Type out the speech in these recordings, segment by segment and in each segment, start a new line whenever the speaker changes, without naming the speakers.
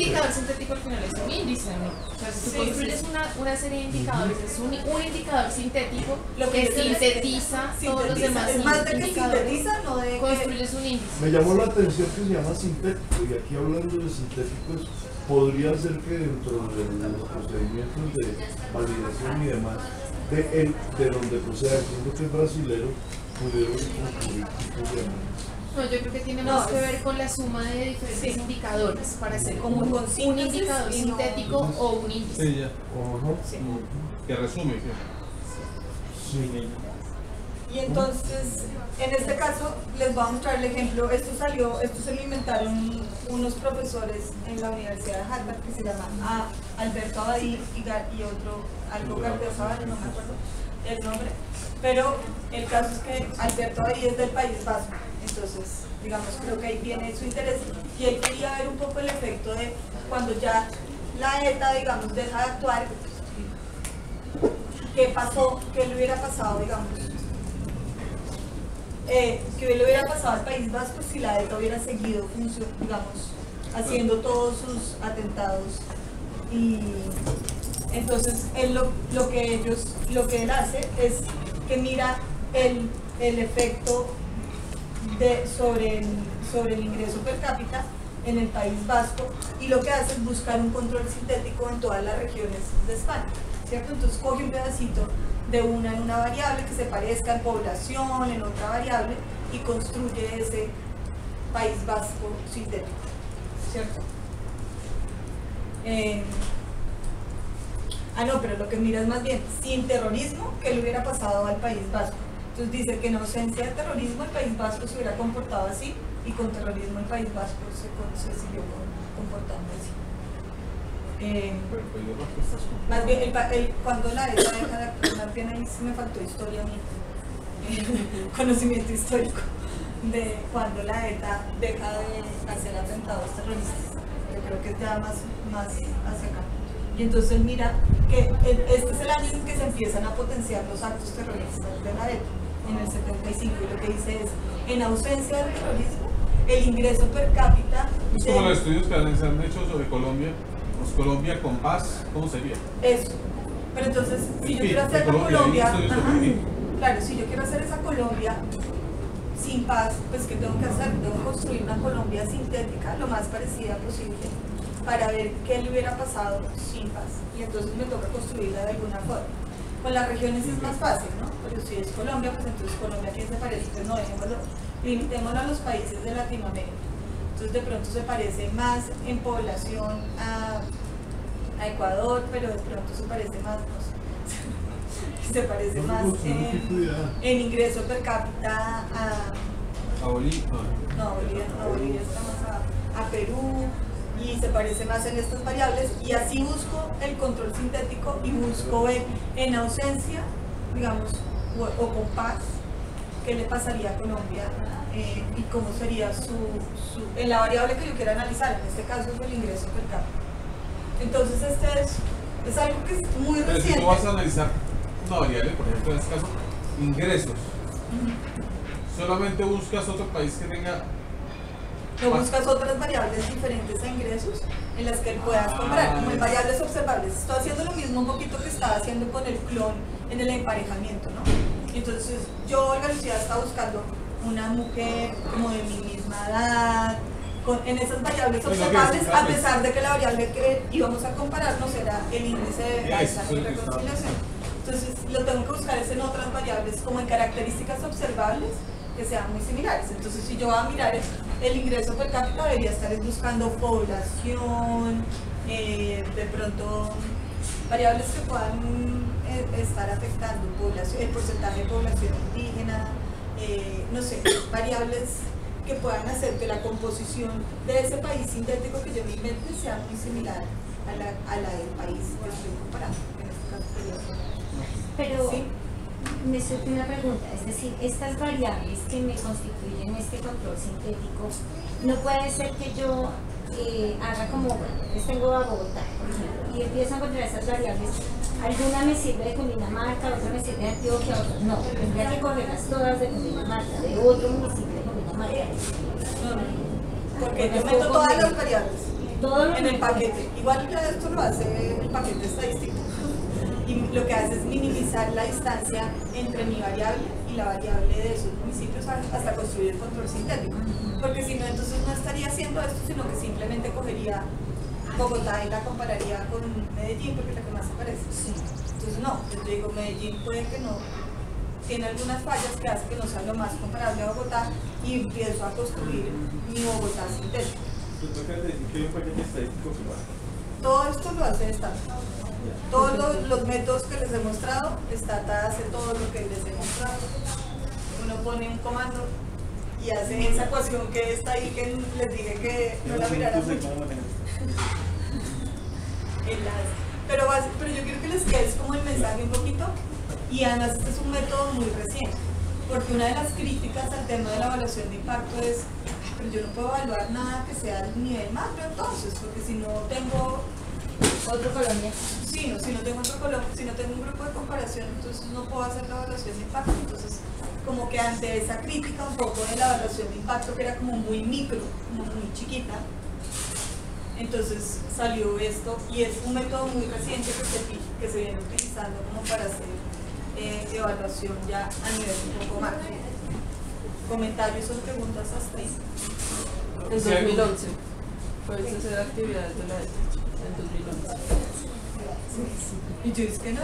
indicador sintético al final es un índice, ¿no? O sea, si tú construyes una serie de indicadores, es un indicador sintético que sintetiza todos los demás
es más de que
indicadores.
sintetiza, no de
Construyes un índice.
Me llamó la atención que se llama sintético, y aquí hablando de sintéticos, podría ser que dentro de los procedimientos de validación y demás, de donde proceda, entiendo que es brasilero, pudieron construir tipos de análisis.
No, yo creo que tiene más que ver con la suma de diferentes indicadores para hacer como un indicador sintético o un índice.
Sí, ya.
Sí.
Que resume.
Sí.
Y entonces, en este caso, les voy a mostrar el ejemplo. Esto se lo inventaron unos profesores en la Universidad de Harvard que se llaman Alberto Abadí y otro, algo Gardiazabal, no me acuerdo el nombre. Pero el caso es que Alberto Abadí es del País Vasco. Entonces, digamos, creo que ahí tiene su interés. Y él quería ver un poco el efecto de cuando ya la ETA, digamos, deja de actuar, qué pasó, qué le hubiera pasado, digamos. Que le hubiera pasado al País Vasco si la ETA hubiera seguido digamos, haciendo todos sus atentados. Y entonces él lo que él hace es que mira el efecto sobre el ingreso per cápita en el País Vasco, y lo que hace es buscar un control sintético en todas las regiones de España, ¿cierto? Entonces coge un pedacito de en una variable que se parezca en población, en otra variable, y construye ese País Vasco sintético, ¿cierto? No, pero lo que mira es más bien, sin terrorismo, ¿qué le hubiera pasado al País Vasco? Entonces dice que en ausencia de terrorismo el País Vasco se hubiera comportado así, y con terrorismo el País Vasco se siguió comportando así. Más bien, cuando la ETA deja de actuar, más bien ahí sí me faltó historia mía, conocimiento histórico de cuando la ETA deja de hacer atentados terroristas. Yo creo que es ya más hacia acá. Y entonces mira que este es el año en que se empiezan a potenciar los actos terroristas de la ETA, en el 75, y lo que dice es, en ausencia del terrorismo, el ingreso per cápita...
Es como los estudios que se han hecho sobre Colombia. Pues Colombia con paz, ¿cómo sería?
Eso. Pero entonces, si yo quiero hacer Colombia, claro, si yo quiero hacer esa Colombia sin paz, pues ¿qué tengo que hacer? Tengo que construir una Colombia sintética lo más parecida posible para ver qué le hubiera pasado sin paz. Y entonces me toca construirla de alguna forma. Con las regiones es más fácil, ¿no? Pero si es Colombia, pues entonces Colombia, ¿quién se parece? Pues no, limitémoslo a los países de Latinoamérica. Entonces de pronto se parece más en población a Ecuador, pero de pronto se parece más, no sé, se parece más en ingreso per cápita
a Bolivia.
No, Bolivia está más a Perú, y se parece más en estas variables, y así busco el control sintético y busco en ausencia, digamos, o con paz, qué le pasaría a Colombia. Y cómo sería en la variable que yo quiera analizar, en este caso es el ingreso per cápita. Entonces es algo que es muy
Pero
reciente.
si tú vas a analizar una variable, por ejemplo en este caso, ingresos, solamente buscas otro país que tenga...
No buscas otras variables diferentes a ingresos en las que puedas comparar, como en variables observables. Estoy haciendo lo mismo un poquito que estaba haciendo con el clon en el emparejamiento, ¿no? Entonces yo, Olga Lucía, estaba buscando una mujer como de mi misma edad, en esas variables observables, a pesar de que la variable que íbamos a compararnos era el índice de Gleason y reconciliación. Entonces lo tengo que buscar es en otras variables, como en características observables que sean muy similares. Entonces si yo voy a mirar el ingreso per cápita, debería estar buscando población, de pronto variables que puedan estar afectando población, el porcentaje de población indígena, no sé, variables que puedan hacer que la composición de ese país sintético que yo me invente sea muy similar a la del país que estoy comparando, en este caso sería.
Pero
¿sí?
me surge una pregunta, es decir, estas variables que me constituyen este control sintético, no puede ser que yo haga como, bueno, tengo a Bogotá, por ejemplo, y empiezo a encontrar esas variables. Alguna me sirve de Cundinamarca, otra me sirve de Antioquia, otra no. Tendría que cogerlas todas de Cundinamarca, de otro municipio de Cundinamarca.
Porque yo meto todas las variables.
Todo
en el paquete. Igual ya esto lo hace el paquete estadístico. Y lo que hace es minimizar la distancia entre mi variable y la variable de esos municipios hasta construir el control sintético. Porque si no, entonces no estaría haciendo esto, sino que simplemente cogería Bogotá y la compararía con Medellín, porque es la que más se parece. Entonces no, yo te digo, Medellín puede que no, tiene algunas fallas que hacen que no sea lo más comparable a Bogotá y empiezo a construir mi Bogotá sintético.
¿Tú acabas de decir que hay un paquete estadístico que va?
Todo esto lo hace esta. Todos los métodos que les he mostrado, Stata hace todo lo que les he mostrado. Uno pone un comando y hace esa ecuación que está ahí, que les dije que no la miraran mucho. Pero yo quiero que les quede como el mensaje un poquito, y además este es un método muy reciente, porque una de las críticas al tema de la evaluación de impacto es, pero yo no puedo evaluar nada que sea al nivel macro entonces, porque si no tengo
otro Colombia.
Sí, si no tengo si no tengo un grupo de comparación, entonces no puedo hacer la evaluación de impacto. Entonces, como que ante esa crítica un poco de la evaluación de impacto, que era como muy micro, como muy chiquita, entonces salió esto, y es un método muy reciente que se viene utilizando como para hacer evaluación ya a nivel un poco macro. ¿Comentarios o preguntas hasta ahí?
En 2011 puedes hacer actividades de la ETA en 2011.
Y yo es que no.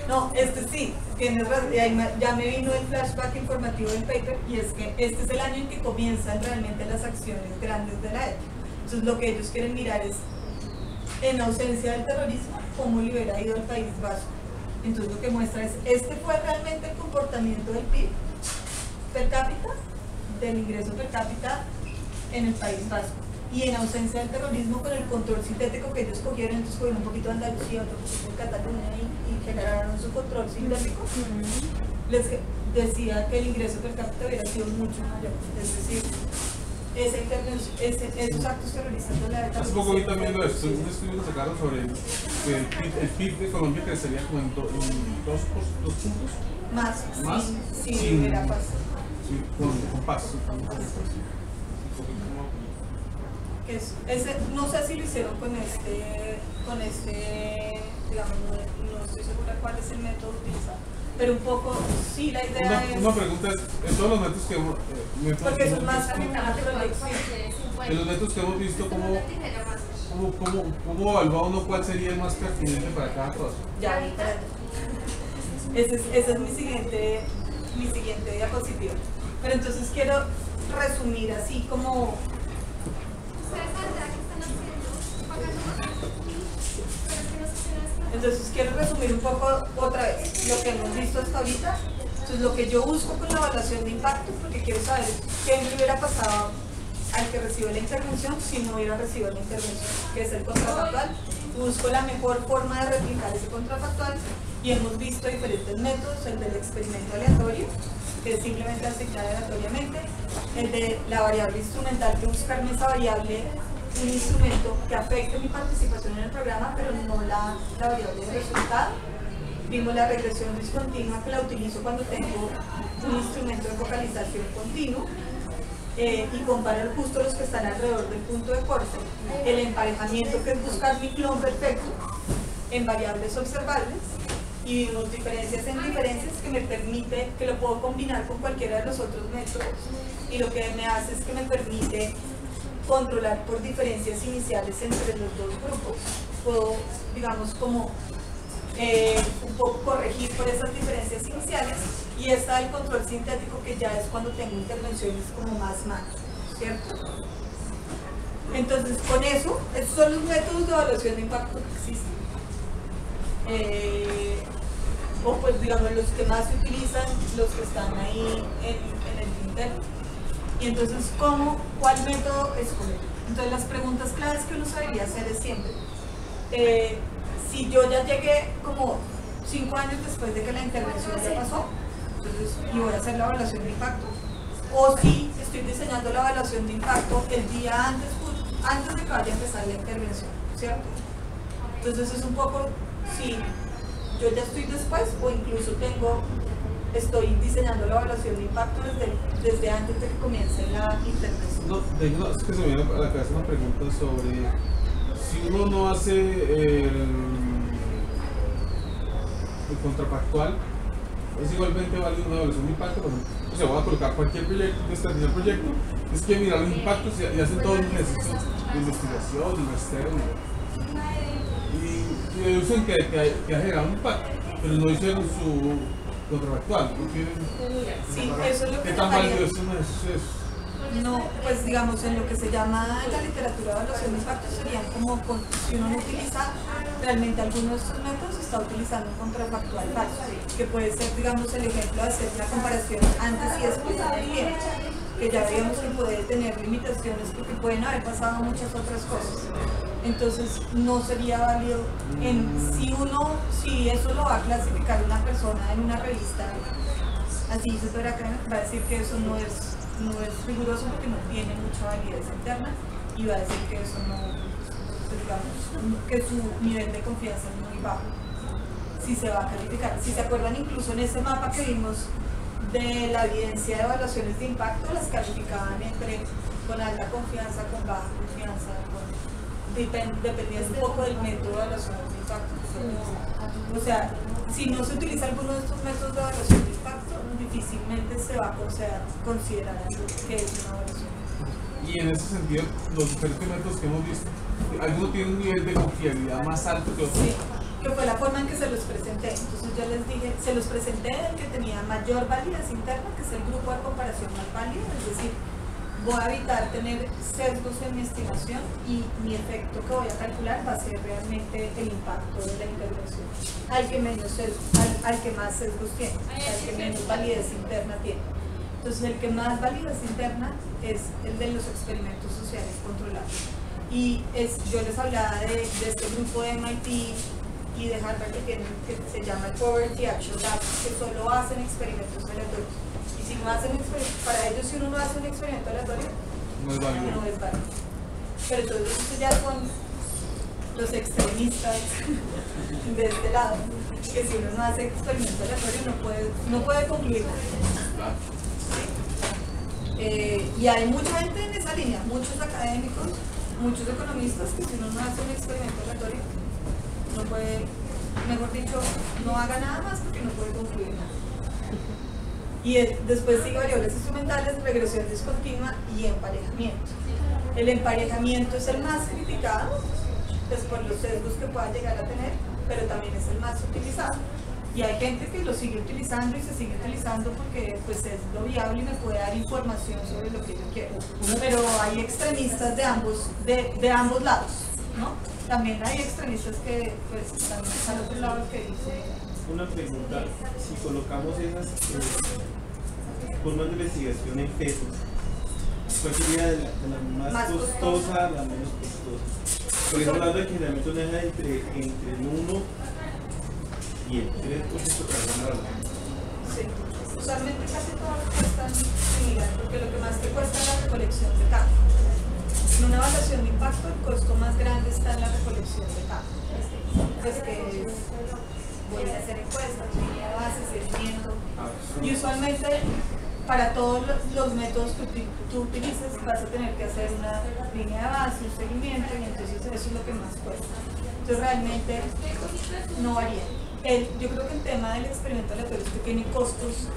No, sí, tienes razón. Ya me vino el flashback informativo del paper, y es que este es el año en que comienzan realmente las acciones grandes de la ETA. Entonces lo que ellos quieren mirar es, en ausencia del terrorismo, cómo le hubiera ido al País Vasco. Entonces lo que muestra es, este fue realmente el comportamiento del PIB per cápita, del ingreso per cápita en el País Vasco. Y en ausencia del terrorismo, con el control sintético que ellos cogieron, entonces cogieron un poquito de Andalucía, otro poquito de Cataluña y generaron su control sintético, les decía que el ingreso per cápita hubiera sido mucho mayor. Es decir, esos actos terroristas de la ETA.
Hace poco vi también un estudio que sacaron sobre que el PIB de Colombia crecería como en 2 puntos.
Más. Sí, hubiera pasado.
Sí, con paz.
No sé si lo hicieron con digamos, no estoy segura cuál es el método utilizado, pero un poco sí, la idea es... Una
pregunta es, en todos los métodos que hemos
porque eso es más
en los métodos que hemos visto, ¿cómo evalúa uno cuál sería el más pertinente para cada cosa?
Ya, esa es mi siguiente diapositiva. Pero entonces quiero resumir así como... Entonces quiero resumir un poco otra vez lo que hemos visto hasta ahorita. Entonces lo que yo busco con la evaluación de impacto, porque quiero saber qué le hubiera pasado al que recibe la intervención si no hubiera recibido la intervención, que es el contrafactual. Busco la mejor forma de replicar ese contrafactual, y hemos visto diferentes métodos: el del experimento aleatorio, que es simplemente asignar aleatoriamente; el de la variable instrumental, que buscarme esa variable, un instrumento que afecte mi participación en el programa, pero no la variable de resultado. Vimos la regresión discontinua, que la utilizo cuando tengo un instrumento de focalización continuo, y comparo justo los que están alrededor del punto de corte. El emparejamiento, que es buscar mi clon perfecto en variables observables, y vimos diferencias en diferencias, que me permite, que lo puedo combinar con cualquiera de los otros métodos, y lo que me hace es que me permite controlar por diferencias iniciales entre los dos grupos. Puedo, digamos, como un poco corregir por esas diferencias iniciales, y está el control sintético, que ya es cuando tengo intervenciones como más macro, ¿cierto? Entonces, con eso, estos son los métodos de evaluación de impacto que existen. O pues, digamos, los que más se utilizan, los que están ahí en el tintero. Y entonces, ¿cuál método escoger? Entonces, las preguntas claves que uno debería hacer es siempre, si yo ya llegué como 5 años después de que la intervención ya pasó, entonces, y voy a hacer la evaluación de impacto, o si estoy diseñando la evaluación de impacto el día antes de que vaya a empezar la intervención, ¿cierto? Entonces, es un poco, si yo ya estoy después, o incluso estoy diseñando la evaluación de impacto desde antes de que comience la intervención.
No, es que se me viene a la cabeza una pregunta sobre si uno no hace el contrafactual, es igualmente válido una evaluación de impacto. Por ejemplo, o sea, voy a colocar cualquier proyecto, el proyecto, es que mirar los impactos y hacen todos los ejercicios de investigación, de investigación. Y deducen que ha generado un impacto, pero no hicieron su contrafactual.
Sí, eso es lo que
¿qué tan
llamaría-
válido es?
No, pues digamos, en lo que se llama en la literatura de evaluación de impacto serían como si uno no utiliza realmente alguno de estos métodos, está utilizando un contrafactual falso, que puede ser, digamos, el ejemplo de hacer la comparación antes y después del tiempo, que ya veíamos que puede tener limitaciones porque pueden haber pasado muchas otras cosas. Entonces no sería válido si eso lo va a clasificar una persona en una revista así va a decir que eso no es riguroso porque no tiene mucha validez interna y va a decir que eso no, pues digamos, que su nivel de confianza es muy bajo si se va a calificar. Si se acuerdan, incluso en ese mapa que vimos de la evidencia de evaluaciones de impacto, las calificaban con alta confianza, con baja confianza, dependiendo un poco del método de evaluación de impacto. O sea, si no se utiliza alguno de estos métodos de evaluación de impacto, difícilmente se va a considerar que es una evaluación.
Y en ese sentido, los diferentes métodos que hemos visto, algunos tienen un nivel de confiabilidad más alto que otros.
Sí, que fue la forma en que se los presenté. Entonces yo les dije, se los presenté el que tenía mayor validez interna, que es el grupo de comparación más válido, es decir, voy a evitar tener sesgos en mi estimación y mi efecto que voy a calcular va a ser realmente el impacto de la intervención al que más sesgos tiene, al que menos validez interna tiene. Entonces el que más validez interna es el de los experimentos sociales controlados. Y yo les hablaba de este grupo de MIT y de Harvard que se llama el Poverty Action Lab, que solo hacen experimentos aleatorios. Si no hacen para ellos, si uno no hace un experimento aleatorio,
No es válido.
no es válido. Pero entonces estos ya son los extremistas de este lado, que si uno no hace experimento aleatorio no puede concluir nada. Y hay mucha gente en esa línea, muchos académicos, muchos economistas, que si uno no hace un experimento aleatorio, no puede, mejor dicho, no haga nada más porque no puede concluir nada. Y después sigue variables instrumentales, regresión discontinua y emparejamiento. El emparejamiento es el más criticado, pues por los sesgos que pueda llegar a tener, pero también es el más utilizado. Y hay gente que lo sigue utilizando y se sigue utilizando porque pues es lo viable y me puede dar información sobre lo que yo quiero. Pero hay extremistas de ambos lados, ¿no? También hay extremistas que pues también están al otro lado que dice...
Una pregunta, si colocamos esas formas de investigación en pesos, ¿cuál sería la más costosa, la menos costosa? Por ejemplo, hablando de que generalmente una deja entre el 1 y el 3% para ganar.
Sí, usualmente casi todas cuestan similar, porque lo que más te cuesta es la recolección de campo. En una evaluación de impacto, el costo más grande está en la recolección de campo. Pues que es, voy a hacer encuestas, línea de base, seguimiento. Y usualmente, para todos los métodos que tú utilices, vas a tener que hacer una línea de base, un seguimiento, y entonces eso es lo que más cuesta. Entonces realmente no varía. Yo creo que el tema del experimento aleatorio es que tiene costos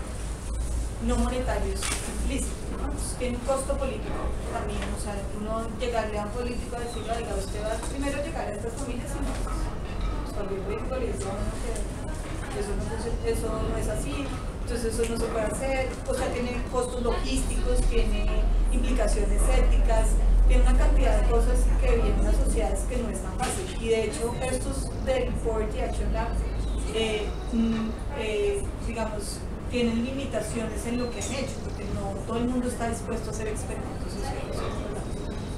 no monetarios implícitos, ¿no? Tiene un costo político también, o sea, uno llegarle a un político a decirle, oiga, usted va primero a llegar a estas familias y no, pues cuando el político le dice a uno que eso no es así, entonces eso no se puede hacer, o sea, tiene costos logísticos, tiene implicaciones éticas, tiene una cantidad de cosas que vienen asociadas que no es tan fácil. Y de hecho, estos del Poverty Action Lab, digamos, tienen limitaciones en lo que han hecho, porque no todo el mundo está dispuesto a hacer experimentos sociales.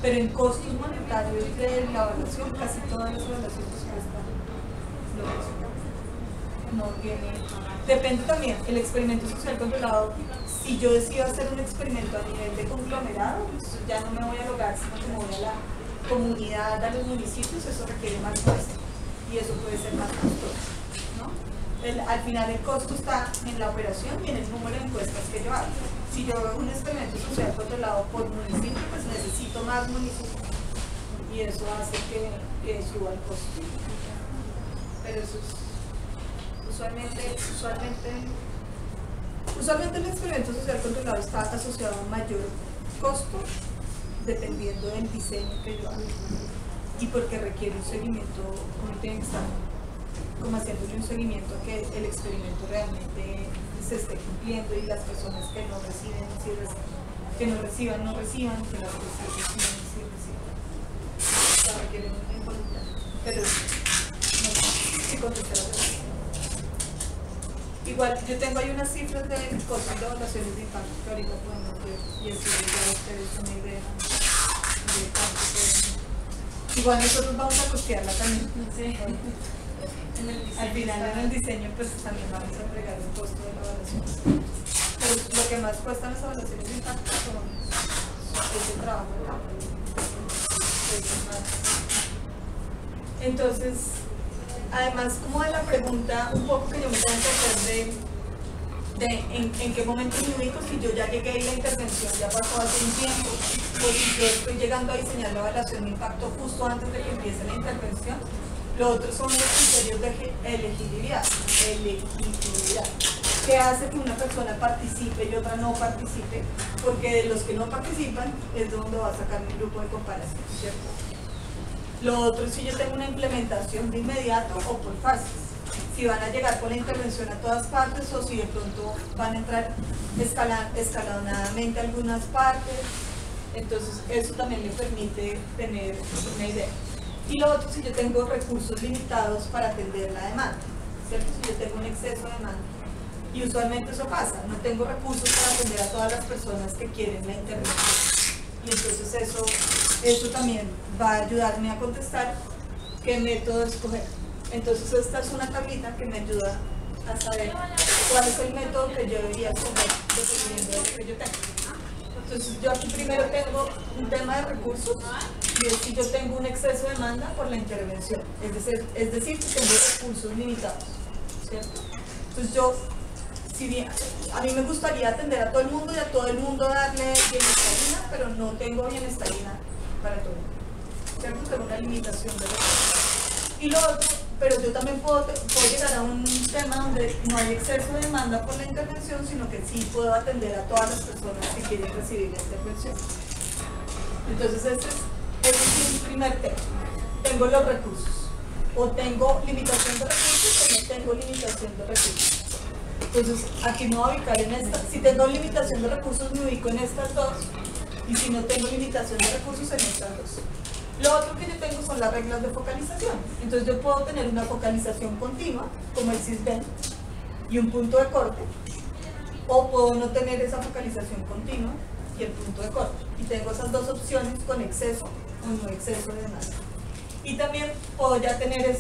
Pero en costos monetarios de la evaluación, casi todas las evaluaciones cuestan lo mismo. No tiene. Depende también, el experimento social controlado, si yo decido hacer un experimento a nivel de conglomerado, pues ya no me voy a lograr, sino que me voy a la comunidad, a los municipios, eso requiere más costo y eso puede ser más costoso, ¿no? Al final el costo está en la operación y en el número de encuestas que yo hago. Si yo hago un experimento social controlado por municipio, pues necesito más municipios y eso hace que suba el costo. Pero eso es usualmente el experimento social controlado está asociado a un mayor costo dependiendo del diseño que yo haga y porque requiere un seguimiento, uno tiene que estar como haciéndole un seguimiento a que el experimento realmente se esté cumpliendo y las personas que no reciben, que no reciban, que las que sí reciban, sí reciban. O sea, requiere un involuntario. Pero no sé si contesté la pregunta. Igual, yo tengo ahí unas cifras del costo de evaluaciones de impacto que ahorita podemos ver y eso ya ustedes una idea de cuánto pueden. Igual nosotros vamos a costearla también. Sí. Al final en el diseño pues también vamos a entregar el costo de la evaluación. Pero lo que más cuestan las evaluaciones de impacto son ese trabajo de campo. Entonces, además como de la pregunta un poco que yo me tengo que hacer de en qué momento me ubico, si yo ya llegué y la intervención ya pasó hace un tiempo, o si yo estoy llegando a diseñar la evaluación de impacto justo antes de que empiece la intervención. Lo otro son los criterios de elegibilidad, que hace que una persona participe y otra no participe, porque de los que no participan es donde va a sacar mi grupo de comparación, ¿cierto? Lo otro es si yo tengo una implementación de inmediato o por fases, si van a llegar con la intervención a todas partes o si de pronto van a entrar escalonadamente a algunas partes, entonces eso también me permite tener una idea. Y lo otro, si yo tengo recursos limitados para atender la demanda, ¿cierto? Si yo tengo un exceso de demanda. Y usualmente eso pasa, no tengo recursos para atender a todas las personas que quieren la intervención. Y entonces eso también va a ayudarme a contestar qué método escoger. Entonces esta es una tablita que me ayuda a saber cuál es el método que yo debería escoger dependiendo de lo que yo tengo. Entonces yo aquí primero tengo un tema de recursos y es que yo tengo un exceso de demanda por la intervención, es decir, que tengo recursos limitados, ¿cierto? Entonces yo, si bien a mí me gustaría atender a todo el mundo y a todo el mundo darle bienestarina, pero no tengo bienestarina para todo el mundo, ¿cierto? Tengo una limitación de recursos. Y lo otro, pero yo también puedo llegar a un tema donde no hay exceso de demanda por la intervención, sino que sí puedo atender a todas las personas que quieren recibir la intervención. Entonces ese es mi primer tema. Tengo los recursos. O tengo limitación de recursos o no tengo limitación de recursos. Entonces aquí me voy a ubicar en esta. Si tengo limitación de recursos me ubico en estas dos. Y si no tengo limitación de recursos en estas dos. Lo otro que yo tengo son las reglas de focalización. Entonces yo puedo tener una focalización continua, como el CISBEN, y un punto de corte, o puedo no tener esa focalización continua y el punto de corte. Y tengo esas dos opciones con exceso o no exceso de demanda. Y también puedo ya tener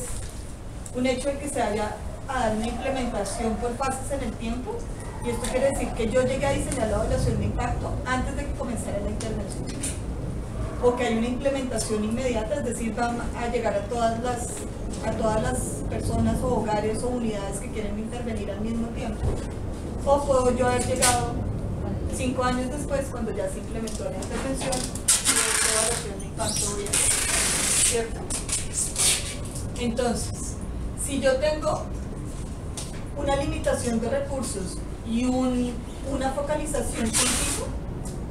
un hecho de que se haya a dar una implementación por fases en el tiempo, y esto quiere decir que yo llegué a diseñar la evaluación de impacto antes de que comenzara la intervención. O que hay una implementación inmediata, es decir, van a llegar a todas las personas o hogares o unidades que quieren intervenir al mismo tiempo. O puedo yo haber llegado 5 años después, cuando ya se implementó la intervención y la evaluación de impacto bien, ¿cierto? Entonces, si yo tengo una limitación de recursos y una focalización continua,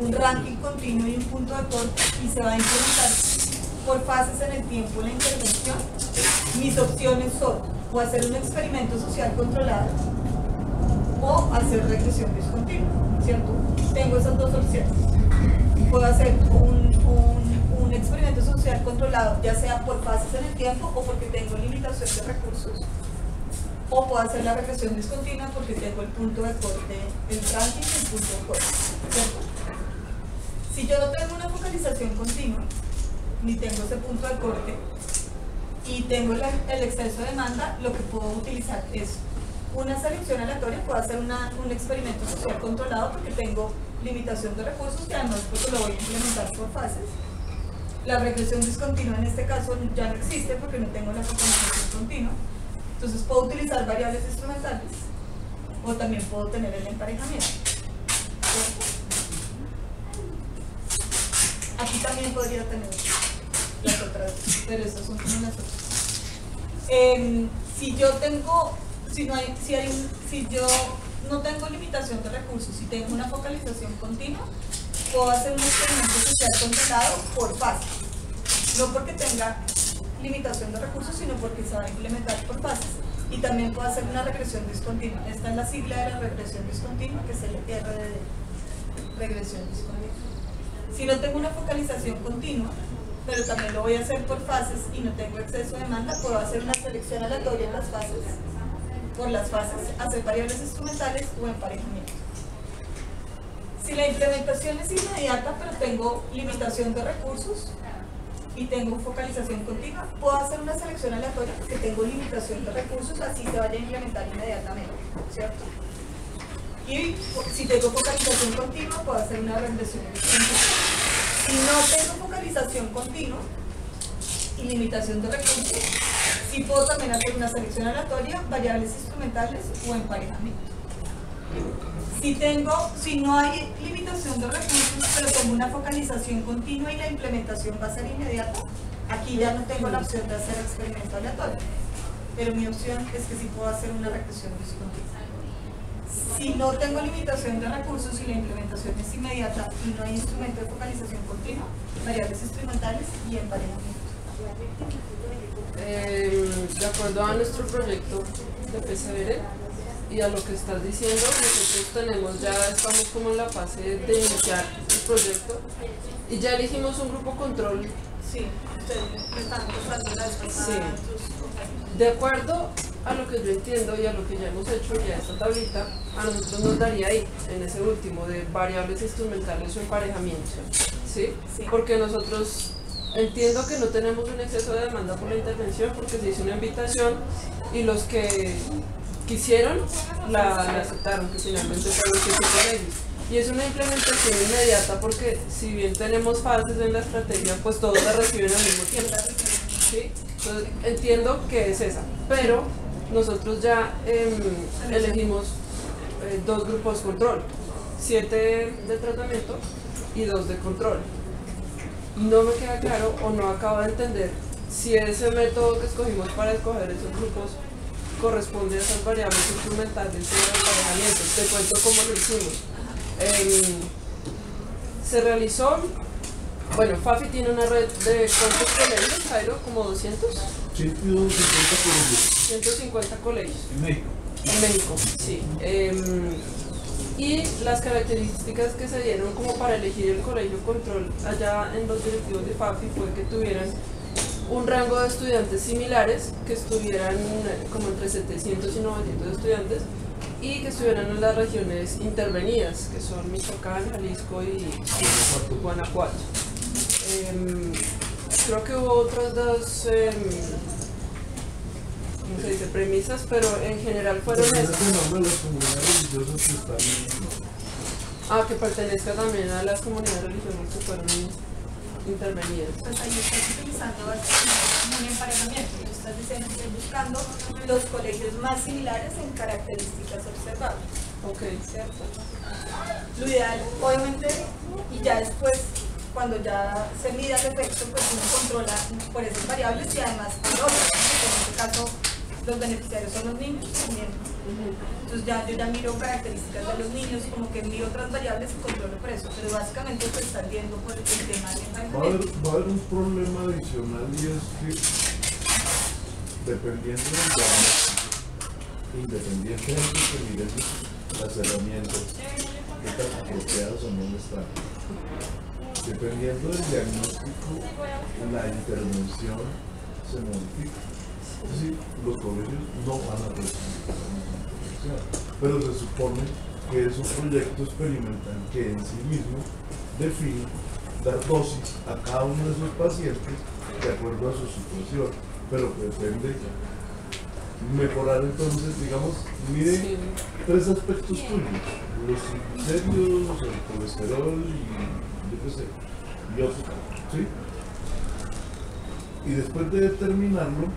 un ranking continuo y un punto de corte, y se va a implementar por fases en el tiempo la intervención, mis opciones son o hacer un experimento social controlado o hacer regresión discontinua, ¿cierto? Tengo esas dos opciones. Puedo hacer un experimento social controlado, ya sea por fases en el tiempo o porque tengo limitación de recursos, o puedo hacer la regresión discontinua porque tengo el punto de corte, el ranking y el punto de corte, ¿cierto? Si yo no tengo una focalización continua, ni tengo ese punto de corte, y tengo el exceso de demanda, lo que puedo utilizar es una selección aleatoria. Puedo hacer un experimento social controlado porque tengo limitación de recursos y además porque lo voy a implementar por fases. La regresión discontinua en este caso ya no existe porque no tengo la focalización continua. Entonces puedo utilizar variables instrumentales o también puedo tener el emparejamiento. Aquí también podría tener. las otras, pero estas son como las otras. Si yo no tengo limitación de recursos, si tengo una focalización continua, puedo hacer un experimento social controlado por fases. No porque tenga limitación de recursos, sino porque se va a implementar por fases. Y también puedo hacer una regresión discontinua. Esta es la sigla de la regresión discontinua, que es el RDD, regresión discontinua. Si no tengo una focalización continua, pero también lo voy a hacer por fases y no tengo exceso de demanda, puedo hacer una selección aleatoria en las fases, por las fases, hacer variables instrumentales o emparejamiento. Si la implementación es inmediata, pero tengo limitación de recursos y tengo focalización continua, puedo hacer una selección aleatoria porque tengo limitación de recursos, así se vaya a implementar inmediatamente, ¿cierto? Y si tengo focalización continua, puedo hacer una regresión discontinua. Si no tengo focalización continua y limitación de recursos, sí puedo también hacer una selección aleatoria, variables instrumentales o emparejamiento. Si no hay limitación de recursos, pero tengo una focalización continua y la implementación va a ser inmediata, aquí ya no tengo la opción de hacer experimento aleatorio, pero mi opción es que sí puedo hacer una regresión discontinua. Si no tengo limitación de recursos y la implementación es inmediata y no hay instrumento de focalización continua, variables instrumentales y emparejamiento.
De acuerdo a nuestro proyecto de PCBR y a lo que estás diciendo, nosotros estamos como en la fase de iniciar el proyecto y ya elegimos un grupo control.
Sí, ustedes me están contando la vez pasada.
Sí. De acuerdo a lo que yo entiendo y a lo que ya hemos hecho ya esta tablita, a nosotros nos daría ahí, en ese último, de variables instrumentales o emparejamiento, ¿sí? Sí. Porque nosotros entiendo que no tenemos un exceso de demanda por la intervención porque se hizo una invitación y los que quisieron la aceptaron, que finalmente fueron los que hicieron ellos. Y es una implementación inmediata porque si bien tenemos fases en la estrategia, pues todos la reciben al mismo tiempo, ¿sí? Entonces entiendo que es esa, pero nosotros ya elegimos 2 grupos control, 7 de tratamiento y 2 de control. No me queda claro o no acabo de entender si ese método que escogimos para escoger esos grupos corresponde a esas variables instrumentales de emparejamiento. Te cuento cómo lo hicimos. Se realizó, bueno, FAFI tiene una red de cuántos colegios, Jairo, como 200. 150 colegios.
En México.
En México, sí. Y las características que se dieron como para elegir el colegio control allá en los directivos de FAFI fue que tuvieran un rango de estudiantes similares, que estuvieran como entre 700 y 900 estudiantes y que estuvieran en las regiones intervenidas, que son Michoacán, Jalisco y Guanajuato. Creo que hubo otras 2 ¿cómo se dice? Premisas, pero en general fueron esas. Que pertenezca también a las comunidades religiosas que fueron intervenidas.
Pues ahí estás utilizando como un emparejamiento. Tú estás diciendo que estoy buscando los colegios más similares en características observables.
Ok.
¿Cierto? Lo ideal, obviamente, y ya después, cuando ya se mida el efecto, pues uno controla por esas variables y además por otras. En este caso, los beneficiarios son los niños también. Entonces yo ya miro características de los niños, como que miro otras variables y controlo por eso, pero básicamente se está viendo por el tema de emparejamiento.
Va a haber un problema adicional y es que dependiendo del diagnóstico, independientemente de que miremos las herramientas que tan apropiadas o no están, dependiendo del diagnóstico, la intervención se modifica. Es decir, los colegios no van a recibir la misma intervención, pero se supone que es un proyecto experimental que en sí mismo define dar dosis a cada uno de esos pacientes de acuerdo a su situación, pero pretende mejorar entonces, digamos, mire 3 aspectos tuyos, los triglicéridos, el colesterol y yo qué sé, y otros, ¿sí? Y después de determinarlo,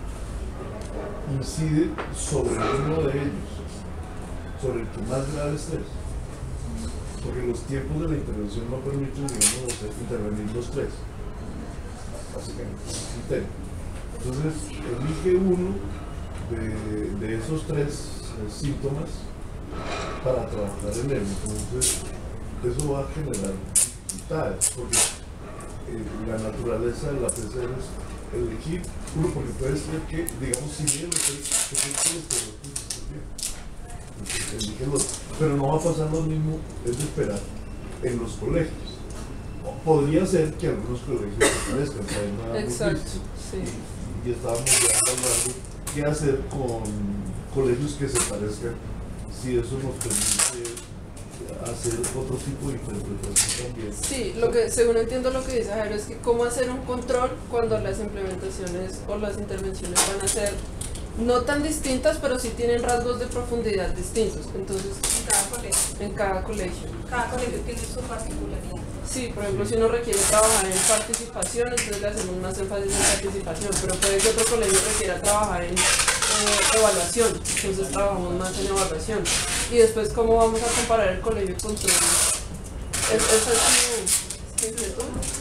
incide sobre uno de ellos, sobre el que más grave esté, porque los tiempos de la intervención no permiten, digamos, intervenir los 3. básicamente, sintético. Entonces, elige uno de esos tres síntomas para trabajar en él. Entonces, eso va a generar dificultades, porque la naturaleza de la PCR es elegir uno, porque puede ser que, digamos, si bien elige los, pero no va a pasar lo mismo, es de esperar en los colegios. Podría ser que algunos colegios se parezcan,
exacto, sí.
Y estábamos ya hablando qué hacer con colegios que se parezcan, si eso nos permite hacer otro tipo de interpretación también.
Sí, lo que, según entiendo lo que dice Jairo, es que cómo hacer un control cuando las implementaciones o las intervenciones van a ser no tan distintas, pero sí tienen rasgos de profundidad distintos. Entonces, en cada colegio.
Cada colegio tiene su particularidad.
Sí, por ejemplo, si uno requiere trabajar en participación, entonces le hacemos más énfasis en participación, pero puede que otro colegio requiera trabajar en evaluación, entonces trabajamos más en evaluación. Y después, ¿cómo vamos a comparar el colegio con todo? Eso es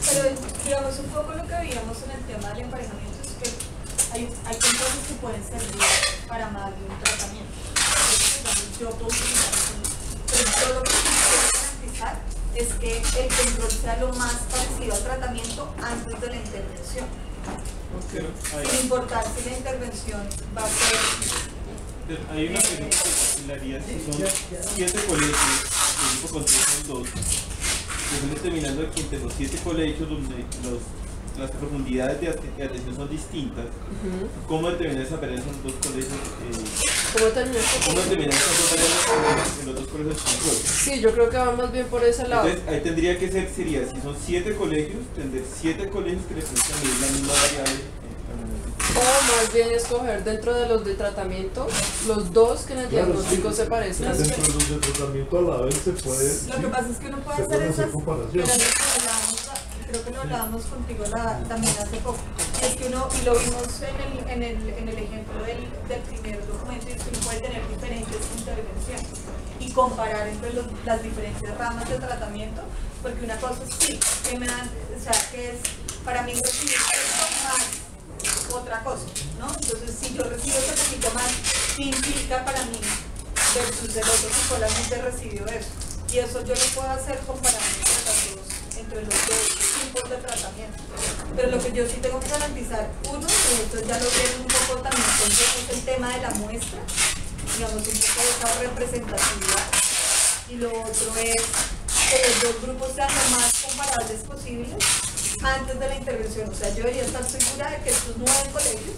pero digamos un poco lo que veíamos en el tema del emparejamiento es que hay controles que pueden servir para más de un tratamiento. Entonces, yo puedo utilizar eso, pero yo lo que quiero garantizar es que el control sea lo más parecido al tratamiento antes de la intervención. Sin importar si la intervención va a ser...
Hay una particularidad que son 7 colegios, el grupo control son 2. Están determinando aquí entre los 7 colegios donde las profundidades de atención son distintas. ¿Cómo determinar esa varianza en los dos colegios? ¿Cómo determinar esas dos varianzas en los dos colegios de control?
Sí, yo creo que va más bien por ese lado.
Entonces, ahí tendría que ser, sería, si son 7 colegios, tendría 7 colegios que les pueden medir la misma variable.
O más bien escoger dentro de los de tratamiento los dos que en el diagnóstico se parecen.
Dentro de los de tratamiento a la vez se puede.
Lo que pasa es que uno puede hacer esas comparaciones. Creo que lo hablábamos contigo también hace poco. Y es que uno, y lo vimos en el ejemplo del primer documento, es que uno puede tener diferentes intervenciones y comparar entre las diferentes ramas de tratamiento, porque una cosa es sí, que me dan, o sea, que es para mí recibir esto más otra cosa, ¿no? Entonces, si yo recibo ese poquito más, ¿qué implica para mí versus el otro que solamente recibió eso? Y eso yo lo puedo hacer comparando entre los dos tipos de tratamiento. Pero lo que yo sí tengo que garantizar, uno, y esto ya lo vieron un poco también, es el tema de la muestra, digamos, un poco de esa representatividad. Y lo otro es que los dos grupos sean lo más comparables posibles antes de la intervención. O sea, yo debería estar segura de que estos 9 colegios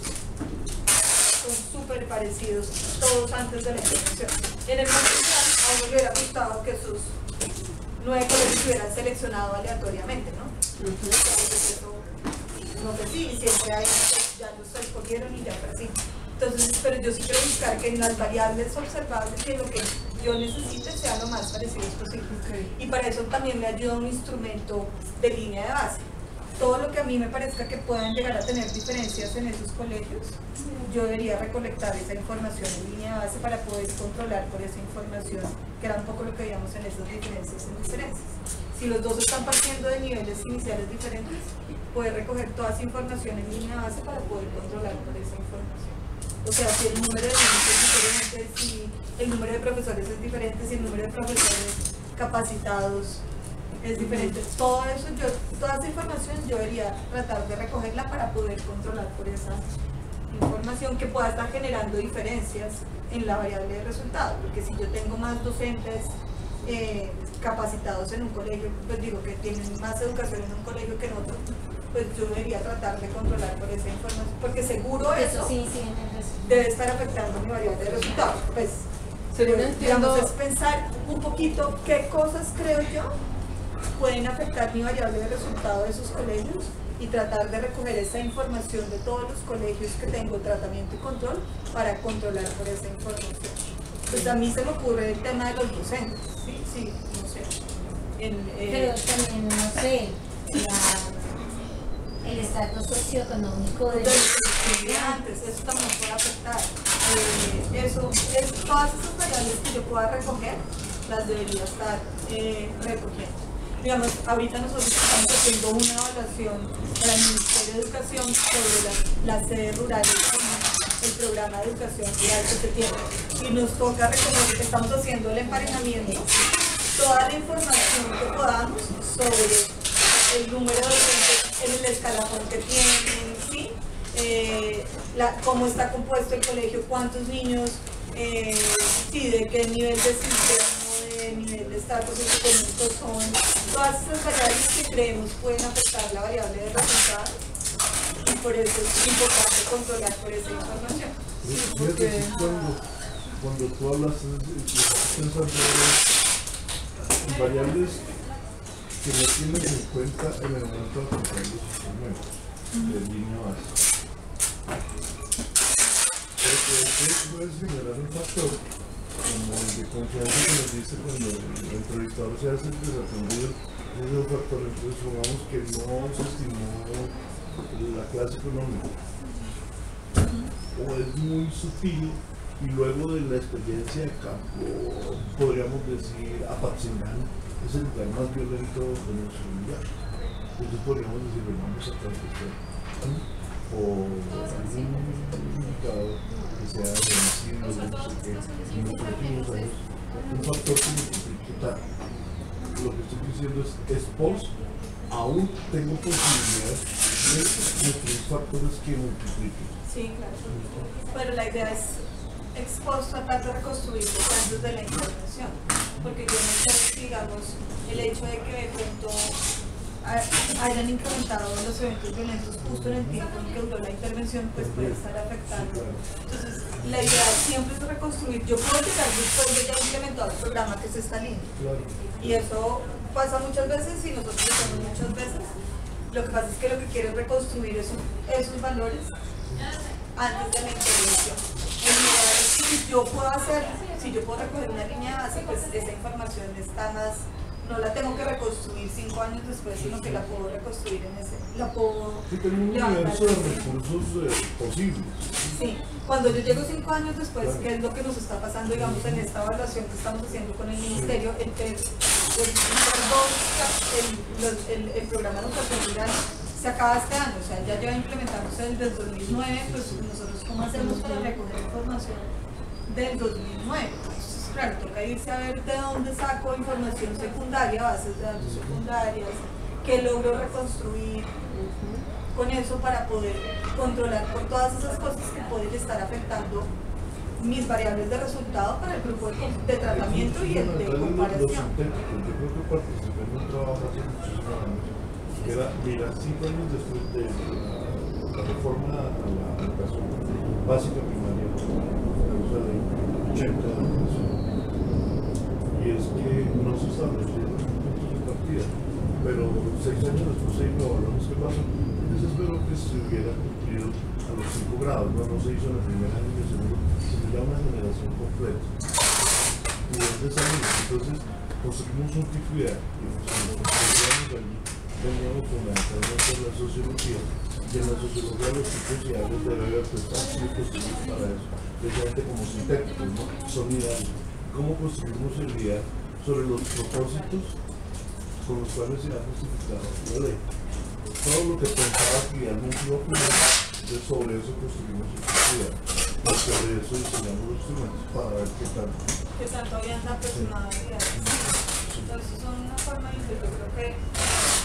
son súper parecidos, todos antes de la intervención. En el mundo ideal, a uno le hubiera gustado que esos 9 colegios se hubieran seleccionado aleatoriamente, ¿no? No sé si siempre hay, ya los escogieron y ya fue así. Entonces, pero yo sí quiero buscar que en las variables observables que lo que yo necesite sea lo más parecido posible. Y para eso también me ayuda un instrumento de línea de base. Todo lo que a mí me parezca que puedan llegar a tener diferencias en esos colegios, yo debería recolectar esa información en línea de base para poder controlar por esa información, que era un poco lo que veíamos en esas diferencias en diferencias. Si los dos están partiendo de niveles iniciales diferentes, poder recoger toda esa información en línea de base para poder controlar por esa información. O sea, si el número de niños es diferente, si el número de profesores es diferente, si el número de profesores capacitados es diferente. Todo eso, toda esa información yo debería tratar de recogerla para poder controlar por esa información que pueda estar generando diferencias en la variable de resultado. Porque si yo tengo más docentes capacitados en un colegio, pues digo que tienen más educación en un colegio que en otro, pues yo debería tratar de controlar por esa información, porque seguro eso debe estar afectando mi variable de resultado. Pues, digamos, es pensar un poquito qué cosas creo yo pueden afectar mi variable de resultado de esos colegios y tratar de recoger esa información de todos los colegios que tengo, tratamiento y control, para controlar por esa información. Pues a mí se me ocurre el tema de los docentes, sí, no sé.
Pero también, no sé, el estatus socioeconómico de los
estudiantes, eso también puede afectar. Todas esas variables que yo pueda recoger, las debería estar recogiendo. digamos, ahorita nosotros estamos haciendo una evaluación para el Ministerio de Educación sobre las sedes rurales con el programa de educación rural que se tiene. Y nos toca reconocer que estamos haciendo el emparejamiento, toda la información que podamos sobre el número de docentes en el escalafón que tienen, ¿sí? Cómo está compuesto el colegio, cuántos niños, sí, de qué nivel de sistema, de nivel de estatus socioeconómico son, todas esas variables que creemos pueden afectar la variable de resultados, y por eso es importante controlar por esa información.
Sí, porque cuando tú hablas, pensando en variables que no tienes en cuenta en el momento de contar los instrumentos del línea base. Eso puede generar un factor como el de confianza que nos dice cuando el entrevistador se hace desatendido. Es un factor, entonces supongamos que no se estimó la clase económica o es muy sutil y luego de la experiencia de campo podríamos decir Apatzingán es el lugar más violento de nuestro lugar. Entonces podríamos decir, vamos a transitar o algún indicador que sea vencido, no sé qué, en los últimos años, un factor que multiplique tal. Lo que estoy diciendo es post, aún tengo posibilidad de construir factores que multipliquen.
Sí, claro. Pero la idea es expuesto a tratar de reconstruir los antes de la intervención, porque yo no sé si, digamos, el hecho de que de pronto hayan incrementado los eventos violentos justo en el tiempo en que duró la intervención, pues puede estar afectando. Entonces, la idea siempre es reconstruir. Yo puedo llegar después de ya implementado el programa que se está lindo. Y eso pasa muchas veces y nosotros lo hacemos muchas veces. Lo que pasa es que lo que quiero es reconstruir esos valores antes de la intervención. Si yo puedo recoger una línea base, pues esa información está más, no la tengo que reconstruir 5 años después, sino que la puedo reconstruir la puedo...
Sí, tengo un universo de recursos posibles.
Sí, cuando yo llego 5 años después, ¿qué es lo que nos está pasando, digamos, en esta evaluación que estamos haciendo con el Ministerio? El programa de educación rural se acaba este año, o sea, ya lleva implementándose desde el 2009, pues nosotros ¿cómo hacemos para recoger información del 2009? Entonces, claro, toca irse a ver de dónde saco información secundaria, bases de datos secundarias, qué logro reconstruir con eso para poder controlar por todas esas cosas que pueden estar afectando mis variables de resultado para el grupo de tratamiento y el de comparación.
Yo creo que participé en un trabajo hace muchísimos años que era, mira, 5 años después de la reforma a la educación básica primaria, la ley 80 de la educación, y es que no se establecieron puntos de partida, pero 6 años después se evaluamos qué pasó. Entonces espero que se hubiera cumplido a los 5 grados, no se hizo en el primer año y el segundo, se da una generación completa. Y desde esa línea, entonces construimos un tipo de y nos construimos allí, veníamos fundamentalmente en la sociología, y en la sociología los tipos ideales debe haber están sido construidos para eso, precisamente como sintéticos, ¿no? Son ideales. ¿Cómo construimos el ideal sobre los propósitos con los cuales se ha justificado la ley? Todo lo que pensaba que algún bloque, entonces sobre eso construimos el ideal. Y sobre eso diseñamos los instrumentos para ver qué tanto
habían aproximado ideales. Entonces son una forma de, yo creo que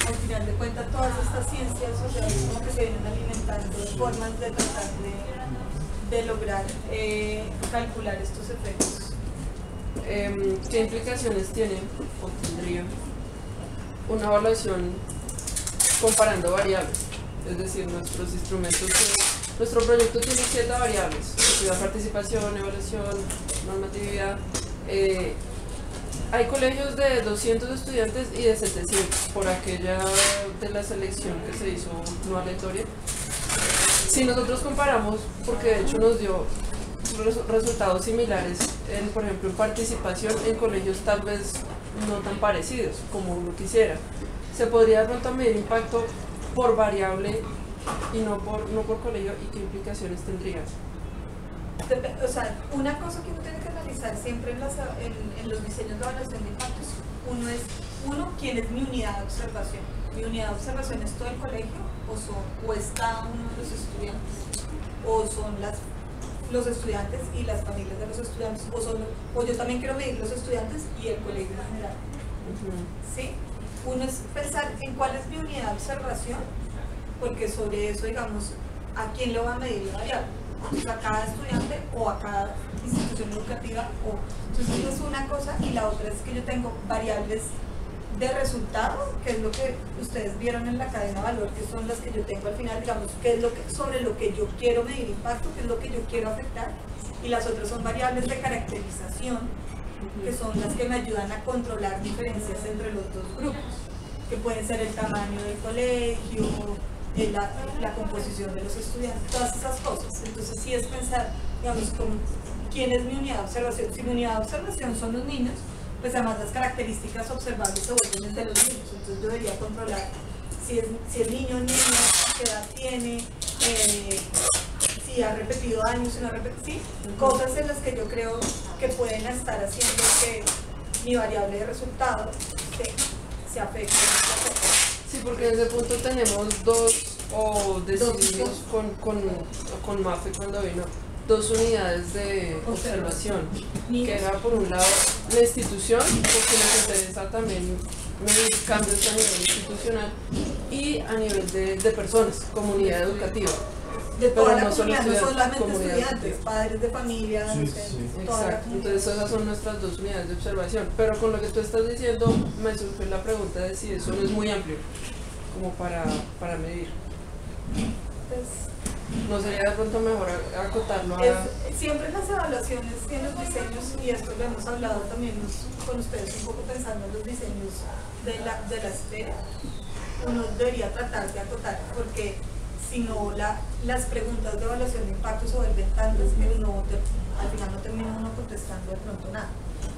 al final de cuentas todas estas ciencias sociales como que se vienen alimentando formas de tratar de lograr calcular estos efectos.
¿Qué implicaciones tiene o tendría una evaluación comparando variables? Es decir, nuestros instrumentos, nuestro proyecto tiene 7 variables: actividad, participación, evaluación, normatividad. Hay colegios de 200 estudiantes y de 700 por aquella de la selección que se hizo no aleatoria. Si nosotros comparamos, porque de hecho nos dio resultados similares, por ejemplo en participación en colegios tal vez no tan parecidos como uno quisiera, se podría de pronto medir impacto por variable y no por colegio, y qué implicaciones tendría.
O sea, una cosa que uno tiene que analizar siempre en los diseños de evaluación de impactos, uno es uno, ¿quién es mi unidad de observación? Mi unidad de observación es todo el colegio, o es cada uno de los estudiantes, o son los estudiantes y las familias de los estudiantes, o yo también quiero medir los estudiantes y el colegio en general. ¿Sí? Uno es pensar en cuál es mi unidad de observación, porque sobre eso, digamos, ¿a quién le va a medir la variable? ¿A cada estudiante o a cada institución educativa? Entonces, eso es una cosa, y la otra es que yo tengo variables de resultado, que es lo que ustedes vieron en la cadena de valor, que son las que yo tengo al final, digamos, que es sobre lo que yo quiero medir impacto, que es lo que yo quiero afectar, y las otras son variables de caracterización, que son las que me ayudan a controlar diferencias entre los dos grupos, que pueden ser el tamaño del colegio, la composición de los estudiantes, todas esas cosas. Entonces sí es pensar, digamos, como quién es mi unidad de observación. Si mi unidad de observación son los niños, pues además las características observables se vuelven de los niños. Entonces yo debería controlar si es niño o niña, qué edad tiene, si ha repetido años, si no ha repetido, sí, cosas en las que yo creo que pueden estar haciendo que mi variable de resultado se afecte.
Sí, porque en ese punto tenemos decidimos con Mafe cuando vino, dos unidades de observación, que era por un lado la institución, porque nos interesa también medir cambios a nivel institucional, y a nivel de personas, comunidad educativa.
De toda la
no
comunidad, no solamente
comunidad
estudiantes, padres de familia, docentes, toda la
Exacto,
comunidad.
entonces esas son nuestras dos unidades de observación. Pero con lo que tú estás diciendo, me surgió la pregunta de si eso no es muy amplio, como para medir. ¿No sería de pronto mejor acotarlo a...?
Siempre las evaluaciones y en los diseños, y esto lo hemos hablado también con ustedes un poco pensando en los diseños de la esfera, uno debería tratar de acotar, porque si no, las preguntas de evaluación de impacto se vuelven tantas que al final no termina uno contestando de pronto nada.